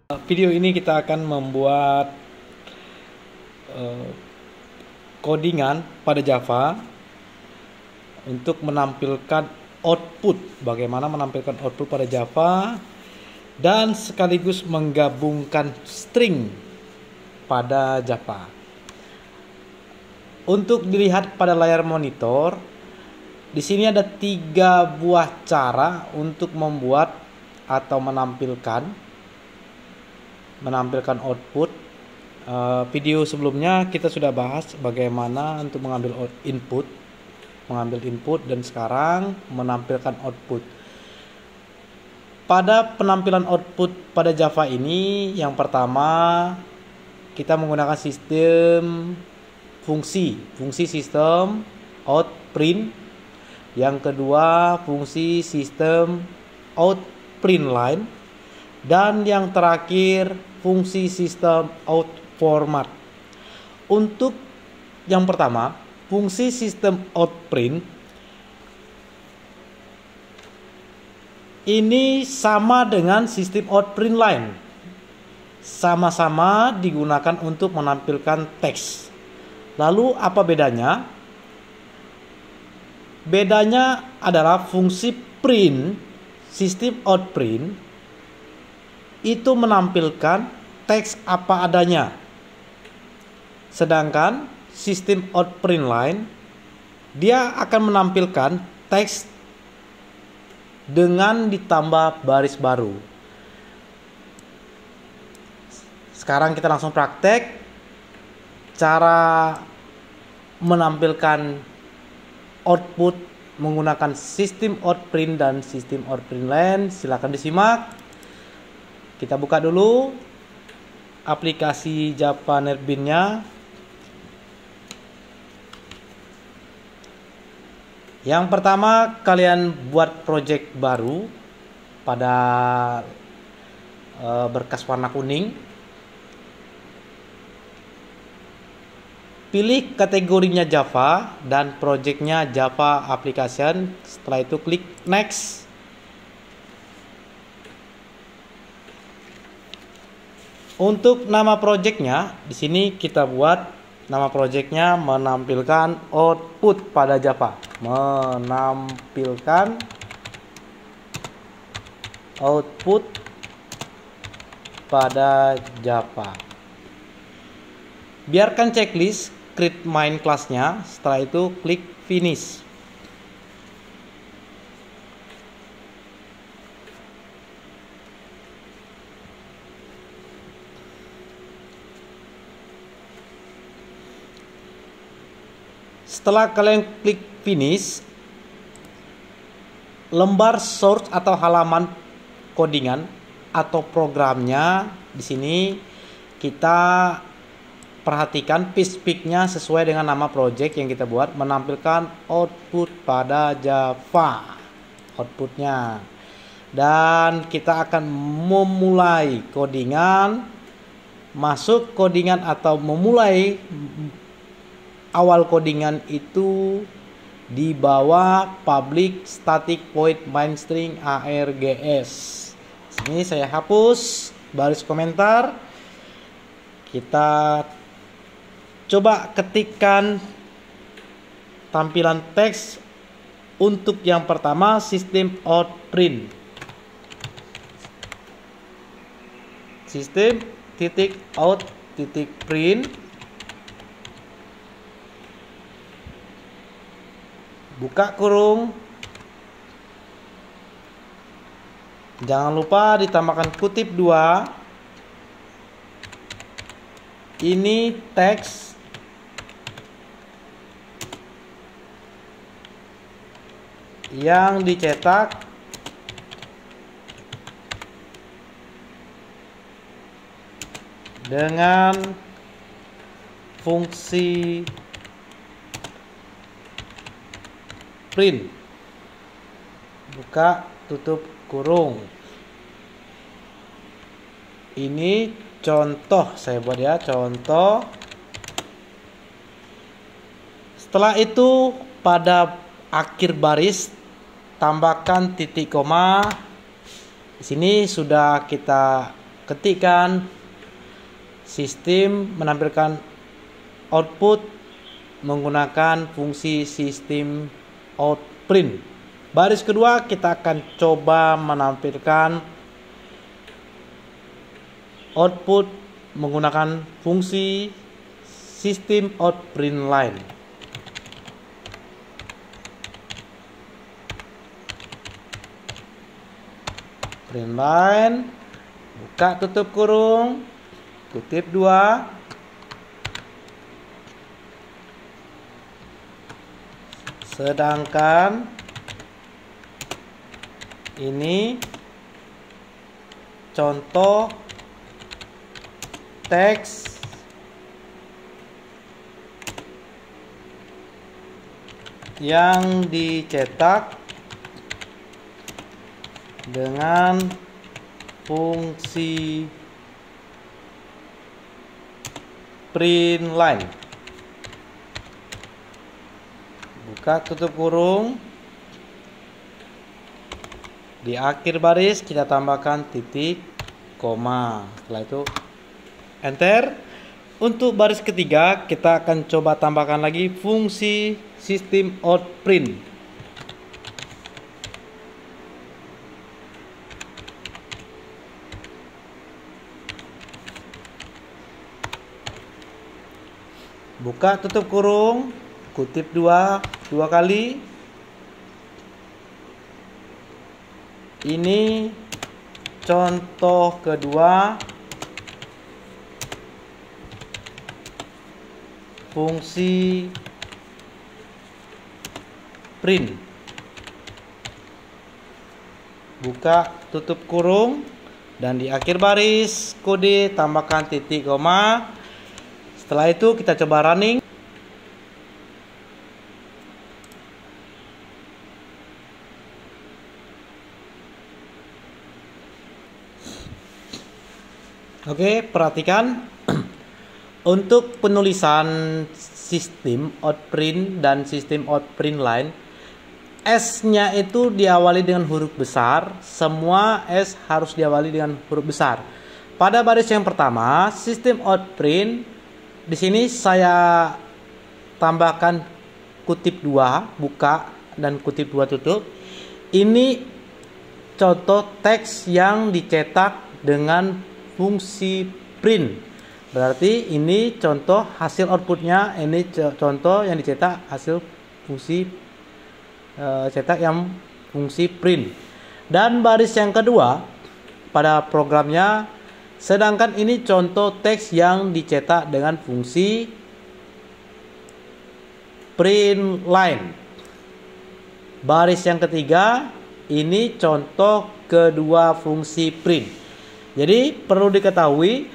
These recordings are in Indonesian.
Video ini kita akan membuat codingan pada Java untuk menampilkan output. Bagaimana menampilkan output pada Java dan sekaligus menggabungkan string pada Java. Untuk dilihat pada layar monitor, di sini ada 3 buah cara untuk membuat atau menampilkan output. Video sebelumnya kita sudah bahas bagaimana untuk mengambil input dan sekarang menampilkan output. Pada penampilan output pada Java ini, yang pertama kita menggunakan sistem fungsi sistem out print. Yang kedua fungsi sistem out print line. Dan yang terakhir fungsi sistem out format. Untuk yang pertama, fungsi sistem out print ini sama dengan sistem out print line. Sama-sama digunakan untuk menampilkan teks. Lalu apa bedanya? Bedanya adalah fungsi print, sistem out print itu menampilkan teks apa adanya. Sedangkan sistem out print line dia akan menampilkan teks dengan ditambah baris baru. Sekarang kita langsung praktek cara menampilkan output menggunakan sistem out print dan sistem out print line. Silakan disimak. Kita buka dulu aplikasi Java NetBeans-nya. Yang pertama, kalian buat project baru pada berkas warna kuning. Pilih kategorinya Java dan projectnya Java Application. Setelah itu klik Next. Untuk nama projectnya, di sini kita buat nama projectnya menampilkan output pada Java. Menampilkan output pada Java. Biarkan checklist create main class-nya. Setelah itu klik finish. Setelah kalian klik finish, lembar source atau halaman codingan atau programnya di sini kita perhatikan pick-nya sesuai dengan nama project yang kita buat, menampilkan output pada Java. Outputnya. Dan kita akan memulai codingan, masuk codingan atau memulai awal codingan itu di bawah public static void main string args. Sini saya hapus baris komentar. Kita coba ketikkan tampilan teks untuk yang pertama sistem out print. Sistem titik out titik print. Buka kurung. Jangan lupa ditambahkan kutip 2. Ini teks yang dicetak dengan fungsi print. Buka tutup kurung. Ini contoh saya buat ya, contoh. Setelah itu pada akhir baris tambahkan titik koma. Di sini sudah kita ketikkan sistem menampilkan output menggunakan fungsi system out print. Baris kedua kita akan coba menampilkan output menggunakan fungsi system out print line. Print line, buka tutup kurung, kutip 2. Sedangkan ini contoh teks yang dicetak dengan fungsi print line. Buka tutup kurung. Di akhir baris kita tambahkan titik, koma. Setelah itu enter. Untuk baris ketiga kita akan coba tambahkan lagi fungsi system out print. Buka tutup kurung, kutip 2 kali. Ini contoh kedua fungsi print. Buka tutup kurung dan di akhir baris kode tambahkan titik, koma. Setelah itu kita coba running. Oke, perhatikan untuk penulisan sistem outprint dan sistem outprint line, S-nya itu diawali dengan huruf besar. Semua S harus diawali dengan huruf besar. Pada baris yang pertama, sistem outprint, di sini saya tambahkan kutip 2 buka dan kutip 2 tutup. Ini contoh teks yang dicetak dengan fungsi print. Berarti ini contoh hasil outputnya. Ini contoh yang dicetak hasil fungsi cetak yang fungsi print. Dan baris yang kedua pada programnya, sedangkan ini contoh teks yang dicetak dengan fungsi print line. Baris yang ketiga, ini contoh kedua fungsi print. Jadi perlu diketahui,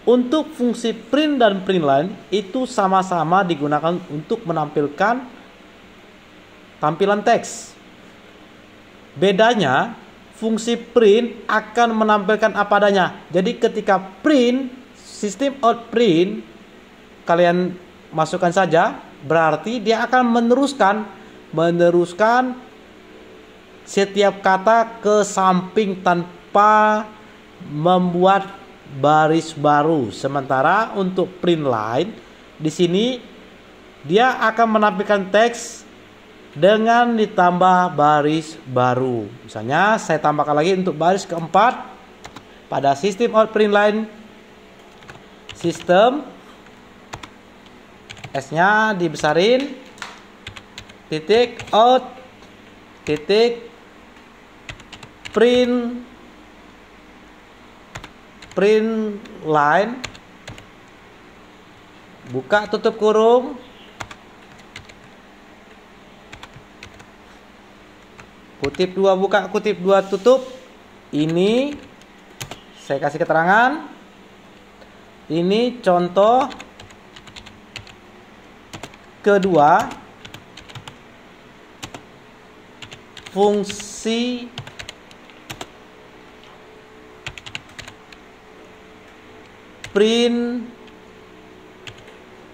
untuk fungsi print dan print line itu sama-sama digunakan untuk menampilkan tampilan teks. Bedanya, fungsi print akan menampilkan apa adanya. Jadi ketika print, sistem out print, kalian masukkan saja, berarti dia akan meneruskan setiap kata ke samping tanpa membuat baris baru. Sementara untuk print line di sini dia akan menampilkan teks dengan ditambah baris baru. Misalnya saya tambahkan lagi untuk baris keempat pada sistem out print line, sistem S-nya dibesarin, titik out, titik print line, buka tutup kurung, kutip 2 buka, kutip 2 tutup. Ini saya kasih keterangan, ini contoh kedua fungsi print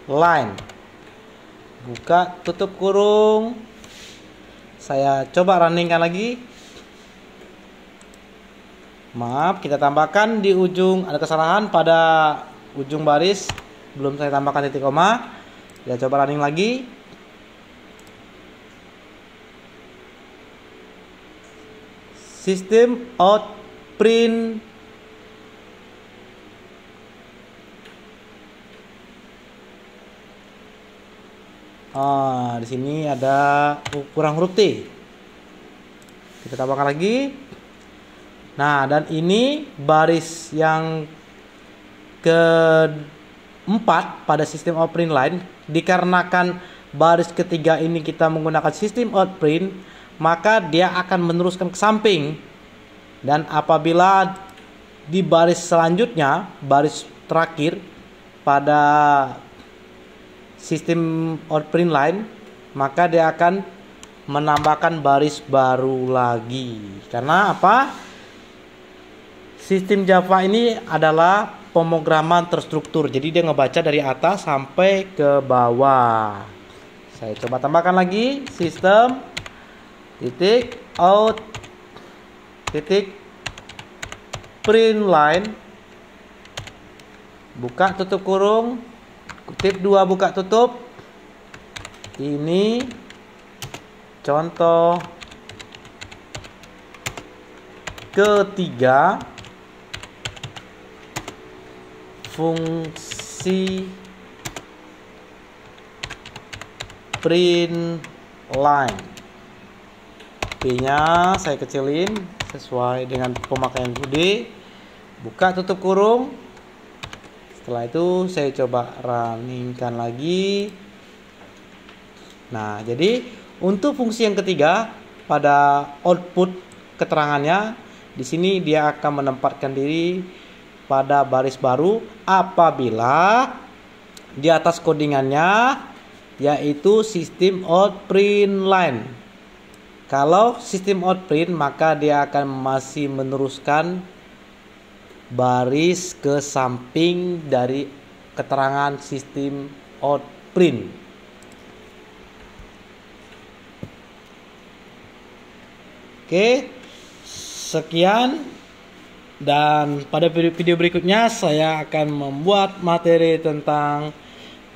line. Buka tutup kurung. Saya coba runningkan lagi. Maaf, kita tambahkan di ujung, ada kesalahan pada ujung baris, belum saya tambahkan titik koma. Kita coba running lagi. Sistem out print di sini ada kurang huruf T. Kita tambahkan lagi. Nah, dan ini baris yang keempat pada sistem outprint line. Dikarenakan baris ketiga ini kita menggunakan sistem outprint, maka dia akan meneruskan ke samping. Dan apabila di baris selanjutnya, baris terakhir pada sistem outprint line, maka dia akan menambahkan baris baru lagi. Karena apa? Sistem Java ini adalah pemrograman terstruktur. Jadi dia ngebaca dari atas sampai ke bawah. Saya coba tambahkan lagi. Sistem titik out titik print line, buka tutup kurung, kutip 2 buka tutup. Ini contoh ketiga fungsi print line. P-nya saya kecilin sesuai dengan pemakaian Bude. Buka tutup kurung. Setelah itu saya coba runningkan lagi. Nah, jadi untuk fungsi yang ketiga pada output keterangannya, di sini dia akan menempatkan diri pada baris baru apabila di atas codingannya yaitu sistem outprint line. Kalau sistem outprint, maka dia akan masih meneruskan baris ke samping dari keterangan sistem outprint. Oke, sekian. Dan pada video berikutnya saya akan membuat materi tentang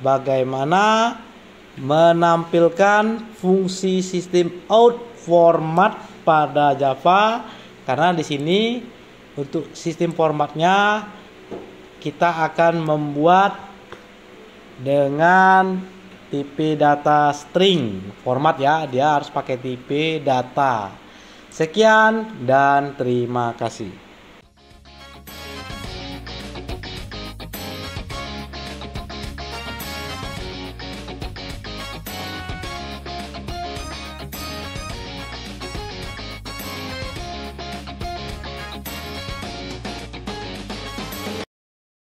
bagaimana menampilkan fungsi sistem out format pada Java. Karena di sini untuk sistem formatnya kita akan membuat dengan tipe data string format ya, dia harus pakai tipe data. Sekian dan terima kasih.